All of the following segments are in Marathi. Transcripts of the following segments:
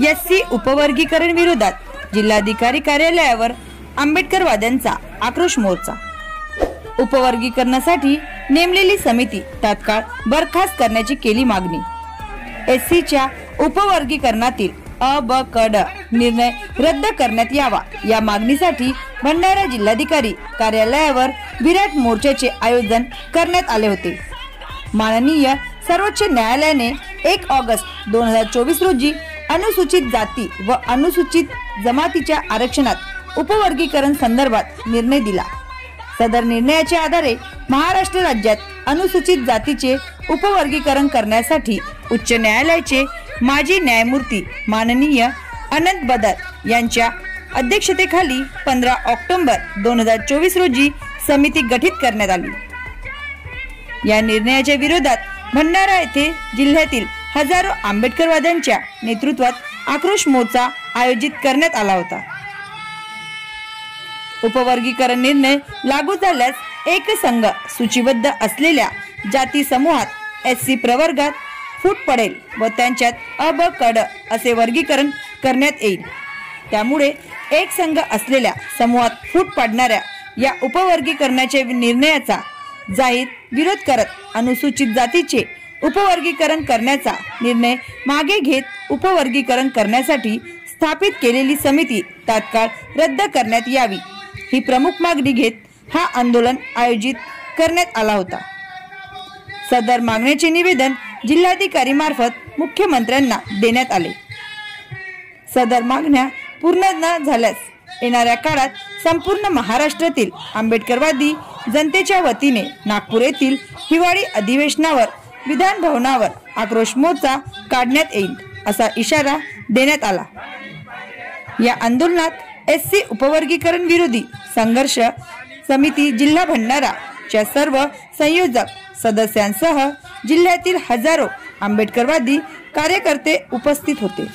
एससी उपवर्गीकरण विरोधात जिल्हाधिकारी कार्यालयावर आंबेडकरवाद्यांचा आक्रोश मोर्चा। उपवर्गीकरणासाठी नेमलेली समिती तात्काळ बरखास्त करण्याची केली मागणी। एससीच्या उपवर्गीकरणातील अ, ब, क, ड निर्णय रद्द करण्यात यावा या मागणीसाठी भंडारा जिल्हाधिकारी कार्यालयावर विराट मोर्चाचे आयोजन करण्यात आले होते। माननीय सर्वोच्च न्यायालयाने 1 ऑगस्ट 2024 रोजी अनुसूचित जाती व अनुसूचित जमातीच्या आरक्षणात उपवर्गीकरण संदर्भात निर्णय दिला। सदर निर्णयाच्या आधारे महाराष्ट्र राज्यात अनुसूचित जातीचे उपवर्गीकरण करण्यासाठी उच्च न्यायालयाचे माजी न्यायमूर्ती माननीय अनंत बदर यांच्या अध्यक्षतेखाली 15 ऑक्टोबर 2024 रोजी समिती गठीत करण्यात आली। या निर्णयाच्या विरोधात भंडारा येथे जिल्ह्यातील हजारो आंबेडकरवाद्यांच्या नेतृत्वात आक्रोश मोर्चा आयोजित करण्यात आला होता। उपवर्गीकरण निर्णय लागू झाल्यास एक संघ सूचीबद्ध असलेल्या जाती समूहात एससी प्रवर्गात फूट पडेल व त्यांच्यात अ, ब, क, ड असे वर्गीकरण करण्यात येईल। त्यामुळे एक संघ असलेल्या समूहात फूट पडणाऱ्या या उपवर्गीकरणाच्या निर्णयाचा जाहीर विरोध करत अनुसूचित जातीचे उपवर्गीकरण करण्याचा निर्णय मागे घेत उपवर्गीकरण करण्यासाठी स्थापित केलेली समिती तात्काळ रद्द करण्यात यावी ही प्रमुख मागणी घेत हा आंदोलन आयोजित करण्यात आला होता। सदर मागण्याचे निवेदन जिल्हाधिकारी मार्फत मुख्यमंत्र्यांना देण्यात आले। सदर मागण्या पूर्ण न झाल्यास येणाऱ्या काळात संपूर्ण महाराष्ट्रातील आंबेडकरवादी जनतेच्या वतीने नागपूर येथील हिवाळी अधिवेशनावर विधान भवनावर आक्रोश मोर्चा काढण्यात येईल असा इशारा देण्यात आला। या आंदोलनात एससी उपवर्गीकरण विरोधी संघर्ष समिती जिल्हा भंडारा च्या सर्व संयोजक सदस्यांसह जिल्ह्यातील हजारो आंबेडकरवादी कार्यकर्ते उपस्थित होते।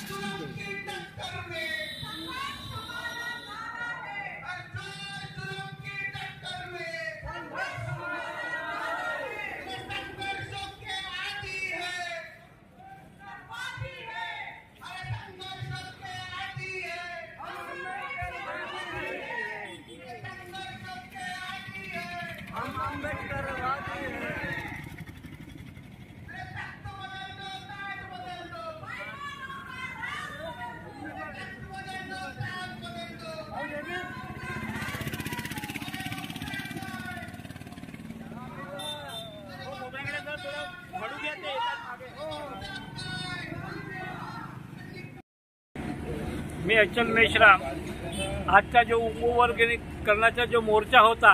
मी अचल मेश्राम। आजचा जो उपवर्गीकरणाचा जो मोर्चा होता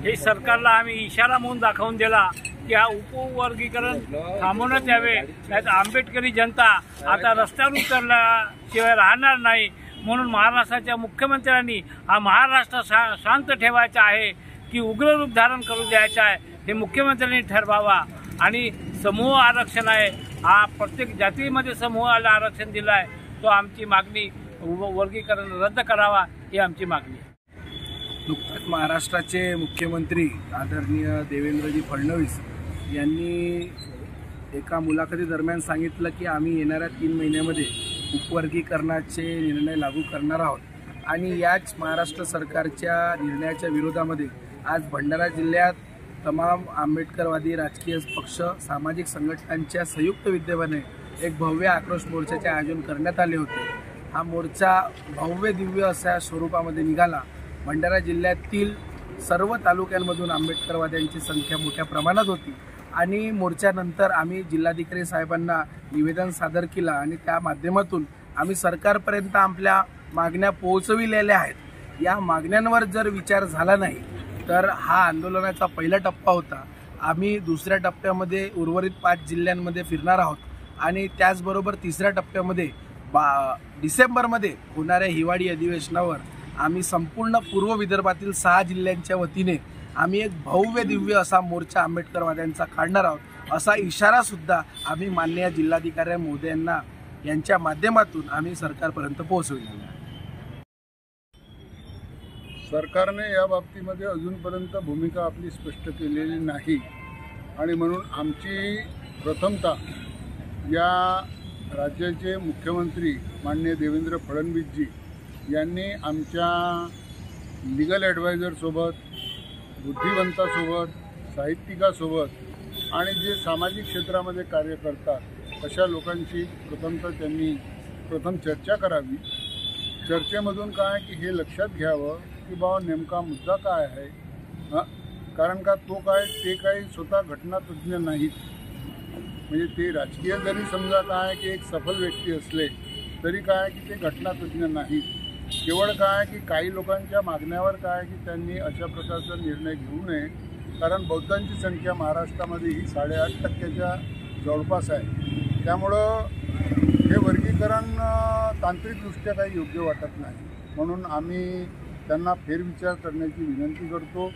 हे सरकारला आम्ही इशारा म्हणून दाखवून दिला की हा उपवर्गीकरण थांबवण्यात यावे, नाहीतर आंबेडकरी जनता आता रस्त्यावर उतरल्याशिवाय राहणार नाही। म्हणून महाराष्ट्राच्या मुख्यमंत्र्यांनी हा महाराष्ट्र शांत ठेवायचा आहे की उग्र रूप धारण करू द्यायचा आहे हे मुख्यमंत्र्यांनी ठरवावा। आणि समूह आरक्षण आहे, हा प्रत्येक जातीमध्ये समूहाला आरक्षण दिलं आहे, तो आमची मागणी वर्गीकरण रद्द करावा ही आमची मागणी आहे। नुकताच महाराष्ट्राचे मुख्यमंत्री आदरणीय देवेंद्रजी फडणवीस यांनी एका मुलाखती दरम्यान सांगितलं की आम्ही येणाऱ्या 3 महिन्यामध्ये उपवर्गीकरणाचे निर्णय लागू करणार आहोत। आणि याच महाराष्ट्र सरकारच्या निर्णयाच्या विरोधामध्ये आज भंडारा जिल्ह्यात तमाम आंबेडकरवादी राजकीय पक्ष सामाजिक संघटनांच्या संयुक्त विद्यमाने एक भव्य आक्रोश मोर्चाचे आयोजन करण्यात आले होते। हा मोर्चा भव्य दिव्य अशा स्वरूपामध्ये निघाला। भंडारा जिल्ह्यातील सर्व तालुक्यांमधून आंबेडकरवाद्यांची संख्या मोठ्या प्रमाणात होती आणि मोर्चानंतर आम्ही जिल्हाधिकारी साहेबांना निवेदन सादर केलं आणि त्या माध्यमातून आम्ही सरकारपर्यंत आपल्या मागण्या पोहोचविलेल्या आहेत। या मागण्यांवर जर विचार झाला नाही तर हा आंदोलनाचा पहिला टप्पा होता। आम्ही दुसऱ्या टप्प्यामध्ये उर्वरित 5 जिल्ह्यांमध्ये फिरणार आहोत आणि त्याचबरोबर तिसऱ्या टप्प्यामध्ये डिसेंबरमध्ये होणाऱ्या हिवाळी अधिवेशनावर आम्ही संपूर्ण पूर्व विदर्भातील 6 जिल्ह्यांच्या वतीने आम्ही एक भव्य दिव्य असा मोर्चा आंबेडकरवाद्यांचा काढणार आहोत असा इशारा सुद्धा आम्ही माननीय जिल्हाधिकारी महोदयांना यांच्या माध्यमातून आम्ही सरकारपर्यंत पोहोचविलेला आहे। सरकारने या बाबतीमध्ये अजूनपर्यंत भूमिका आपली स्पष्ट केलेली नाही आणि म्हणून आमची प्रथमतः या राज्याचे मुख्यमंत्री माननीय देवेंद्र फडणवीसजी यांनी आमच्या लीगल ॲडवायझरसोबत, बुद्धिवंतासोबत, साहित्यिकासोबत आणि जे सामाजिक क्षेत्रामध्ये कार्य करतात अशा लोकांची त्यांनी प्रथम चर्चा करावी। चर्चेमधून काय की हे लक्षात घ्यावं की बाबा नेमका मुद्दा काय आहे, कारण का ते काही स्वतः घटनातज्ञ नाहीत। म्हणजे ते राजकीय जरी समजा काय की एक सफल व्यक्ती असले तरी काय की ते घटनातज्ञ नाहीत। केवळ काय की काही लोकांच्या मागण्यावर काय की त्यांनी अशा प्रकारचा निर्णय घेऊ नये, कारण बौद्धांची संख्या महाराष्ट्रामध्ये ही 8.5% जवळपास आहे। त्यामुळं हे वर्गीकरण तांत्रिकदृष्ट्या काही योग्य वाटत नाही, म्हणून आम्ही त्यांना फेरविचार करण्याची विनंती करतो।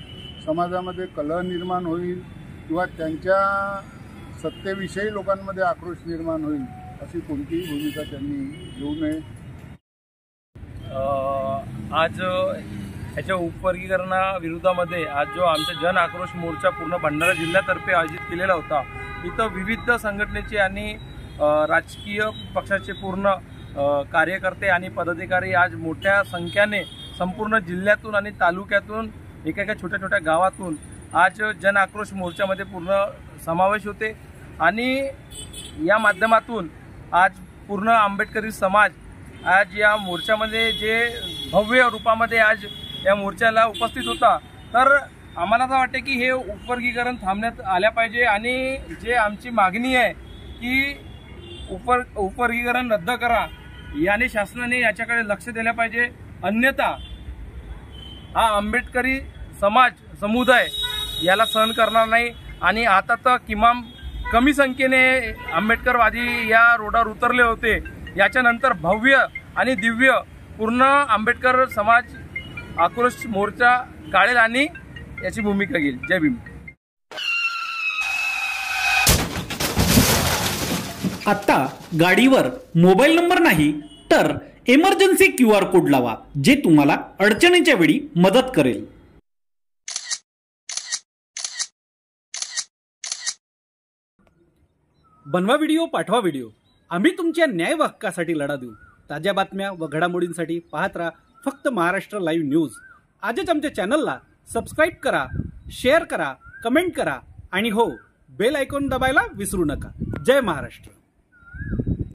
समाजामध्ये कलह निर्माण होईल किंवा त्यांच्या सत्तेविषयी लोकांमध्ये आक्रोश निर्माण होईल अशी कोणतीही भूमिका त्यांनी घेऊ नये। आज याच्या उपवर्गीकरणाविरोधामध्ये आज जो आमचा जन आक्रोश मोर्चा पूर्ण भंडारा जिल्ह्यातर्फे आयोजित केलेला होता, इथं विविध संघटनेचे आणि राजकीय पक्षाचे पूर्ण कार्यकर्ते आणि पदाधिकारी आज मोठ्या संख्येने संपूर्ण जिल्ह्यातून आणि तालुक्यातून एका छोट्या छोट्या गावातून आज जन आक्रोश मोर्चामध्ये पूर्ण समावेश होते आणि या माध्यमातून आज पूर्ण आंबेडकरी समाज आज या मोर्चामध्ये जे भव्य रूपामध्ये आज या मोर्चाला उपस्थित होता। तर आम्हाला तर वाटते की हे उपवर्गीकरण थांबण्यात आल्या पाहिजे आणि जे आमची मागणी आहे की उपवर्गीकरण रद्द करा, याने शासनाने याच्याकडे लक्ष दिले पाहिजे। अन्यथा हा आंबेडकरी समुदाय याला सहन करणार नाही आणि आता तर किमान कमी संख्येने आंबेडकरवादी या रोडावर उतरले होते। याच्यानंतर भव्य आणि दिव्य पूर्ण आंबेडकर समाज आक्रोश मोर्चा काढेल आणि याची भूमिका घेईल। जय भीम। आता गाडीवर मोबाईल नंबर नाही तर इमर्जन्सी QR कोड लावा, जे तुम्हाला अडचणीच्या वेळी मदत करेल। बनवा व्हिडिओ, पाठवा व्हिडिओ, आम्ही तुमच्या न्याय व हक्कासाठी लढा देऊ। ताज्या बातम्या व घडामोडींसाठी पाहत राहा फक्त महाराष्ट्र लाईव्ह न्यूज। आजच आमच्या चॅनलला सबस्क्राईब करा, शेअर करा, कमेंट करा आणि हो, बेल आयकॉन दबायला विसरू नका। जय महाराष्ट्र।